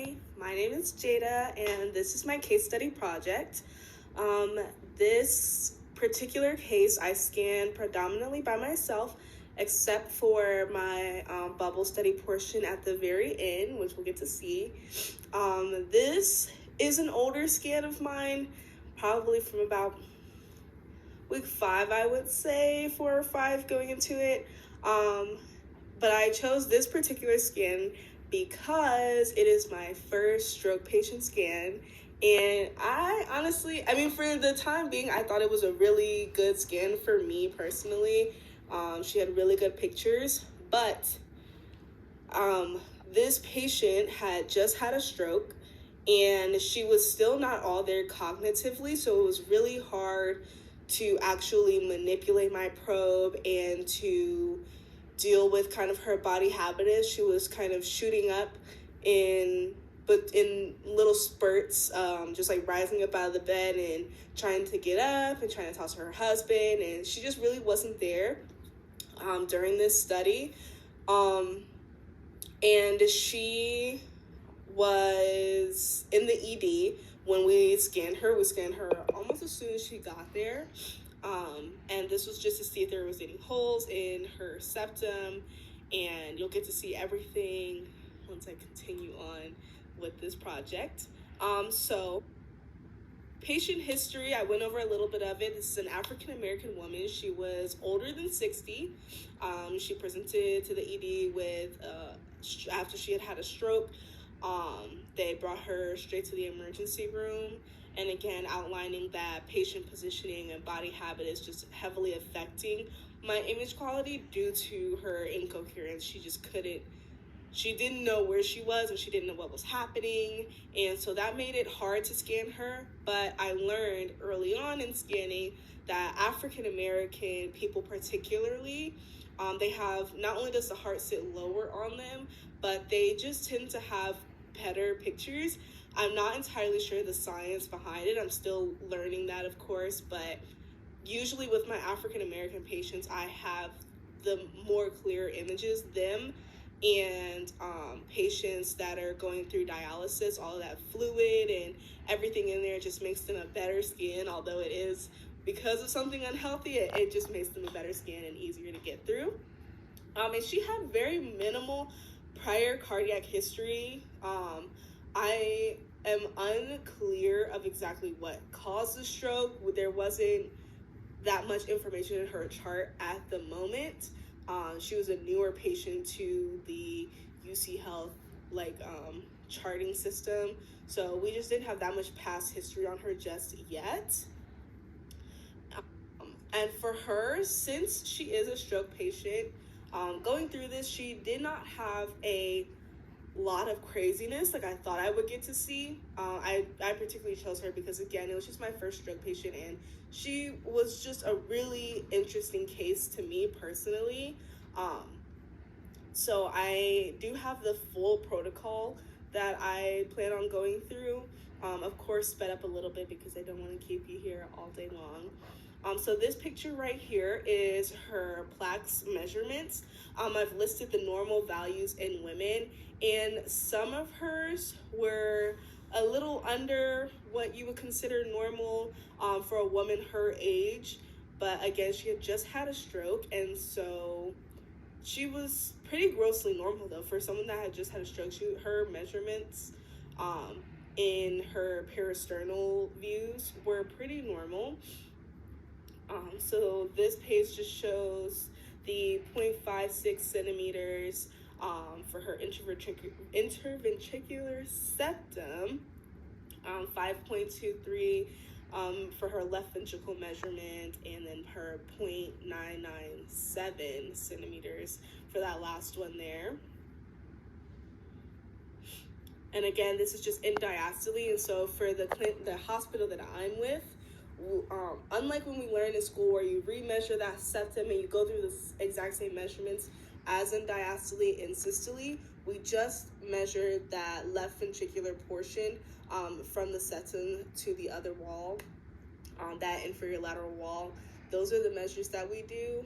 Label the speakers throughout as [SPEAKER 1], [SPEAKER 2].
[SPEAKER 1] everybody. My name is Jada, and this is my case study project. This particular case I scanned predominantly by myself, except for my bubble study portion at the very end, which we'll get to see. This is an older scan of mine, probably from about week 5, I would say, 4 or 5 going into it. But I chose this particular scan because it is my first stroke patient scan. And I honestly, for the time being, I thought it was a really good scan for me personally. She had really good pictures, but this patient had just had a stroke and she was still not all there cognitively, so it was really hard to actually manipulate my probe and to deal with kind of her body habitus. She was kind of shooting up in little spurts, just like rising up out of the bed and trying to get up and trying to talk to her husband, and she just really wasn't there during this study. And she was in the ED when we scanned her. We scanned her almost as soon as she got there. And this was just to see if there was any holes in her septum, and you'll get to see everything once I continue on with this project. So patient history, I went over a little bit of it. This is an African-American woman. She was older than 60. She presented to the ED with, after she had had a stroke. They brought her straight to the emergency room. And again, outlining that patient positioning and body habit is just heavily affecting my image quality due to her incoherence. She didn't know where she was and she didn't know what was happening. And so that made it hard to scan her. But I learned early on in scanning that African-American people particularly, they have, not only does the heart sit lower on them, but they just tend to have better pictures. I'm not entirely sure the science behind it. I'm still learning that, of course, but usually with my African-American patients, I have the more clear images, them and patients that are going through dialysis, all of that fluid and everything in there just makes them a better skin, although it is because of something unhealthy, it just makes them a better skin and easier to get through. And she had very minimal prior cardiac history. I am unclear of exactly what caused the stroke. There wasn't that much information in her chart at the moment. She was a newer patient to the UC Health charting system, so we just didn't have that much past history on her just yet. And for her, since she is a stroke patient, going through this, she did not have a lot of craziness like I thought I would get to see. I particularly chose her because, again, it was just my first stroke patient, and she was just a really interesting case to me personally. So I do have the full protocol that I plan on going through. Of course, sped up a little bit because I don't want to keep you here all day long. So this picture right here is her plaques measurements. I've listed the normal values in women, and some of hers were a little under what you would consider normal for a woman her age. But again, she had just had a stroke, and so she was pretty grossly normal though. For someone that had just had a stroke, her measurements in her parasternal views were pretty normal. So this page just shows the 0.56 centimeters for her interventricular septum, 5.23 for her left ventricle measurement, and then her 0.997 centimeters for that last one there. And again, this is just in diastole, and so for the hospital that I'm with, unlike when we learn in school where you remeasure that septum and you go through the exact same measurements as in diastole and systole, we just measured that left ventricular portion from the septum to the other wall, that inferior lateral wall. Those are the measures that we do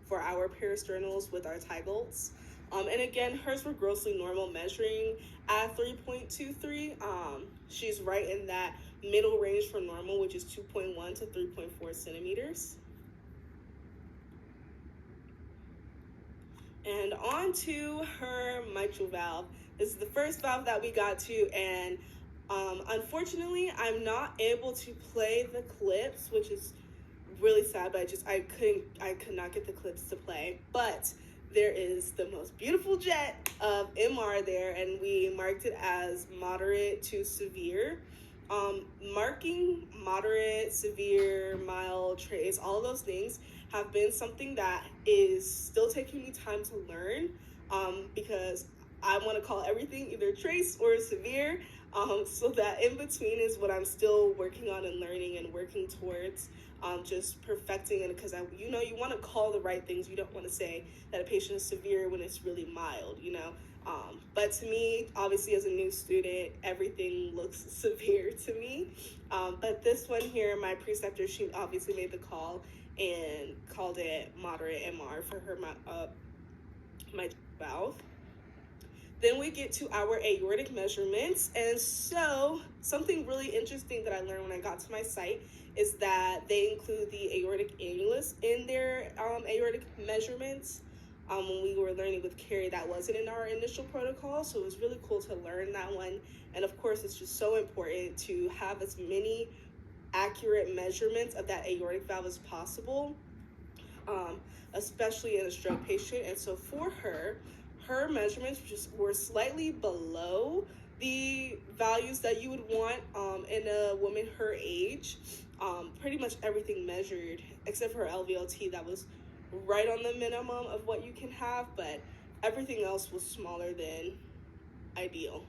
[SPEAKER 1] for our parasternals with our Tygolds. And again, hers were grossly normal, measuring at 3.23. She's right in that middle range for normal, which is 2.1 to 3.4 centimeters. And on to her mitral valve. This is the first valve that we got to, and unfortunately, I'm not able to play the clips, which is really sad, but I could not get the clips to play. But there is the most beautiful jet of MR there, and we marked it as moderate to severe. Marking moderate, severe, mild, trace, all of those things have been something that is still taking me time to learn, because I want to call everything either trace or severe. So that in between is what I'm still working on and learning and working towards, just perfecting it, because you want to call the right things. You don't want to say that a patient is severe when it's really mild, but to me, obviously as a new student, everything looks severe to me. But this one here, my preceptor, she obviously made the call and called it moderate MR for her mitral valve. Then we get to our aortic measurements. And so something really interesting that I learned when I got to my site is that they include the aortic annulus in their aortic measurements. When we were learning with Carrie, that wasn't in our initial protocol, so it was really cool to learn that one. And of course, it's just so important to have as many accurate measurements of that aortic valve as possible, especially in a stroke patient. And so for her measurements just were slightly below the values that you would want in a woman her age. Pretty much everything measured except for her LVLT, that was right on the minimum of what you can have, but everything else was smaller than ideal.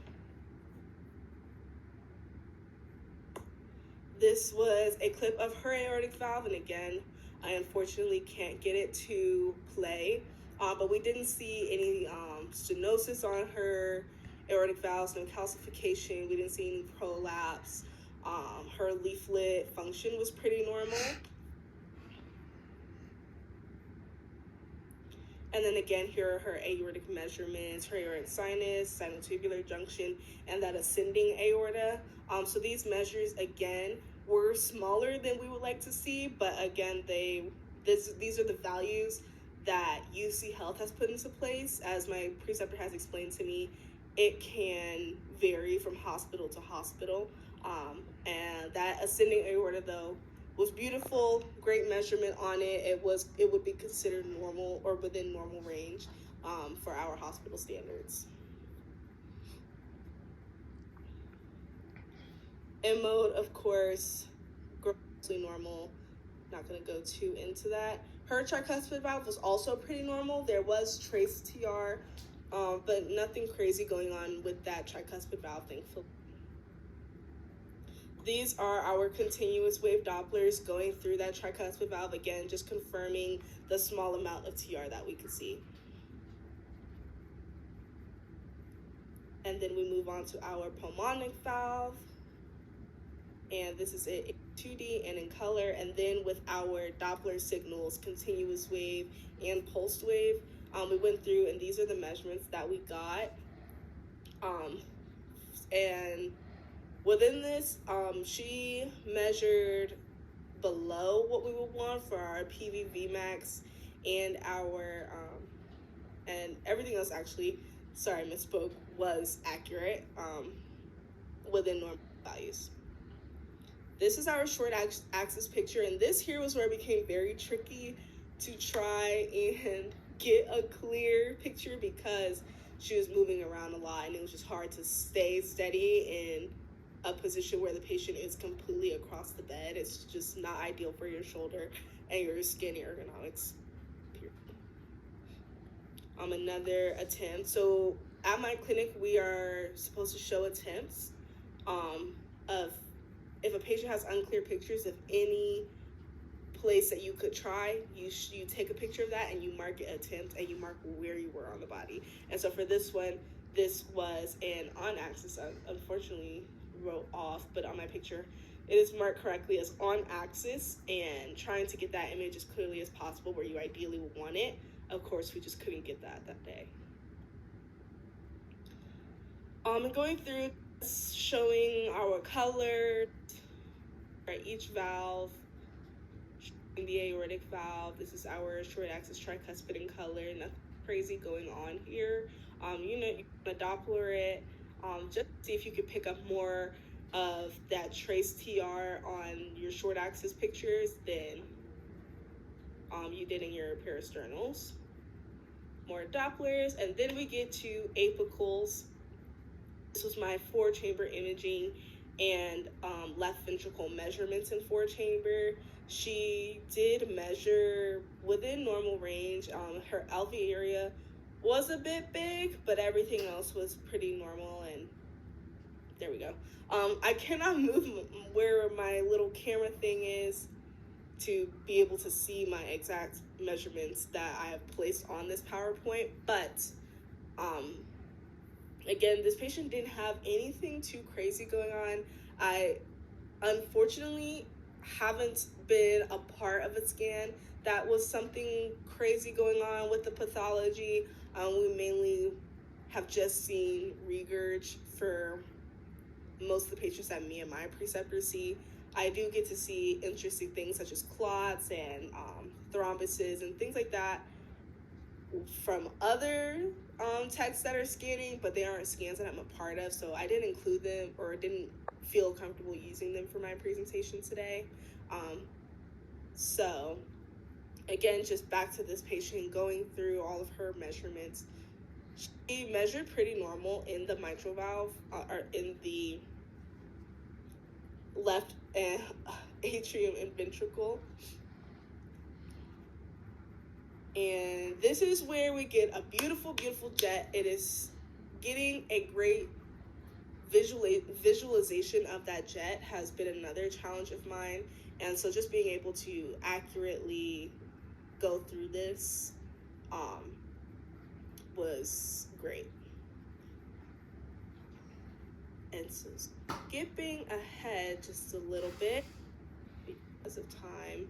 [SPEAKER 1] This was a clip of her aortic valve, and again, I unfortunately can't get it to play, but we didn't see any stenosis on her aortic valves, no calcification. We didn't see any prolapse. Her leaflet function was pretty normal. And then again, here are her aortic measurements, her aortic sinus, sinotubular junction, and that ascending aorta. So these measures, again, were smaller than we would like to see, but again, these are the values that UC Health has put into place. As my preceptor has explained to me, it can vary from hospital to hospital. And that ascending aorta, though, was beautiful, great measurement on it. It would be considered normal or within normal range for our hospital standards. M mode, of course, grossly normal. Not going to go too into that. Her tricuspid valve was also pretty normal. There was trace TR, but nothing crazy going on with that tricuspid valve, thankfully. These are our continuous wave Dopplers going through that tricuspid valve, again, just confirming the small amount of TR that we could see. And then we move on to our pulmonic valve. And this is it in 2D and in color. And then with our Doppler signals, continuous wave and pulsed wave, we went through, and these are the measurements that we got. And within this, she measured below what we would want for our PVV max and our, and everything else actually, sorry, misspoke, was accurate within normal values. This is our short axis picture, and this here was where it became very tricky to try and get a clear picture because she was moving around a lot, and it was just hard to stay steady in a position where the patient is completely across the bed. It's just not ideal for your shoulder and your skin ergonomics. Another attempt. So at my clinic, we are supposed to show attempts of if a patient has unclear pictures of any place that you could try, you take a picture of that and you mark it attempt and you mark where you were on the body. And so for this one, this was an on axis. I unfortunately wrote off, but on my picture, it is marked correctly as on axis, and trying to get that image as clearly as possible where you ideally would want it. Of course, we just couldn't get that day. And going through, showing our color for each valve, showing the aortic valve. This is our short axis tricuspid in color. Nothing crazy going on here. You know, you want to Doppler it, just see if you could pick up more of that trace TR on your short axis pictures than you did in your parasternals. More Dopplers, and then we get to apicals. This was my 4-chamber imaging and left ventricle measurements in 4-chamber. She did measure within normal range. Her LV area was a bit big, but everything else was pretty normal, and there we go. I cannot move where my little camera thing is to be able to see my exact measurements that I have placed on this PowerPoint, but again, this patient didn't have anything too crazy going on. I unfortunately haven't been a part of a scan that was something crazy going on with the pathology. We mainly have just seen regurg for most of the patients that me and my preceptors see. I do get to see interesting things such as clots and thrombosis and things like that from other techs that are scanning, but they aren't scans that I'm a part of, so I didn't include them or didn't feel comfortable using them for my presentation today. So again, just back to this patient, going through all of her measurements. She measured pretty normal in the mitral valve, or in the left atrium and ventricle. And this is where we get a beautiful, beautiful jet. It is getting a great visualization of that jet has been another challenge of mine. And so just being able to accurately go through this was great. And so skipping ahead just a little bit because of time,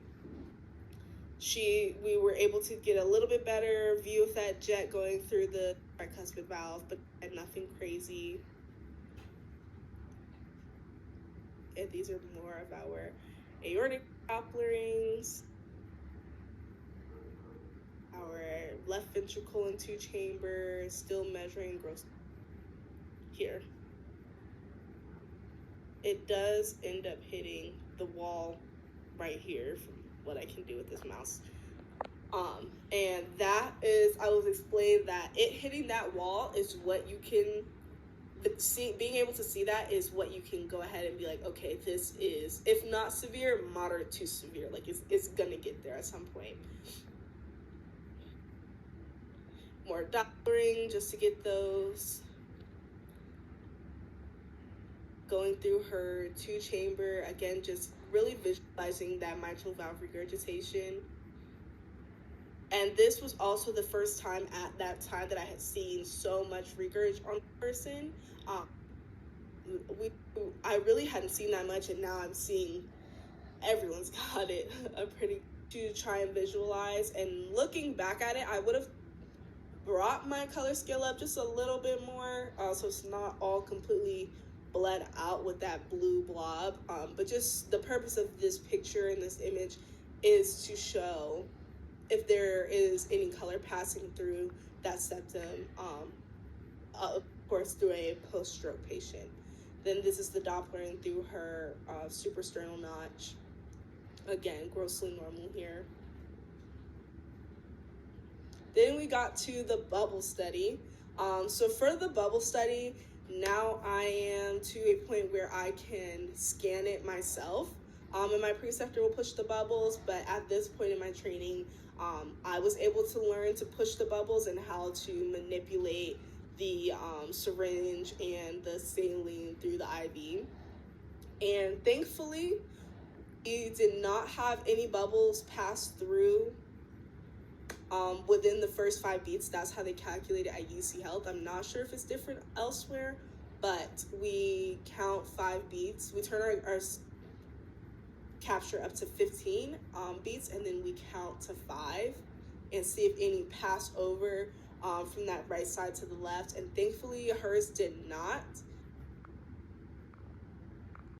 [SPEAKER 1] we were able to get a little bit better view of that jet going through the tricuspid valve, but nothing crazy. And these are more of our aortic Dopplerings, our left ventricle in 2 chambers, still measuring gross here. It does end up hitting the wall right here from what I can do with this mouse. And that is, I was explained that it hitting that wall is what you can see. Being able to see that is what you can go ahead and be like, okay, this is, if not severe, moderate to severe. Like it's gonna get there at some point. More Dopplering just to get those. Going through her 2-chamber, again, just really visualizing that mitral valve regurgitation. And this was also the first time at that time that I had seen so much regurg on the person. I really hadn't seen that much, and now I'm seeing everyone's got it to try and visualize. And looking back at it, I would have brought my color scale up just a little bit more, so it's not all completely bled out with that blue blob. But just the purpose of this picture and this image is to show if there is any color passing through that septum, of course through a post-stroke patient. Then this is the Doppler through her suprasternal notch. Again, grossly normal here. Then we got to the bubble study. So for the bubble study, now I am to a point where I can scan it myself. And my preceptor will push the bubbles, but at this point in my training, I was able to learn to push the bubbles and how to manipulate the syringe and the saline through the IV. And thankfully, we did not have any bubbles pass through within the first 5 beats. That's how they calculate it at UC Health. I'm not sure if it's different elsewhere, but we count 5 beats. We turn our capture up to 15 beats, and then we count to 5 and see if any pass over from that right side to the left, and thankfully hers did not.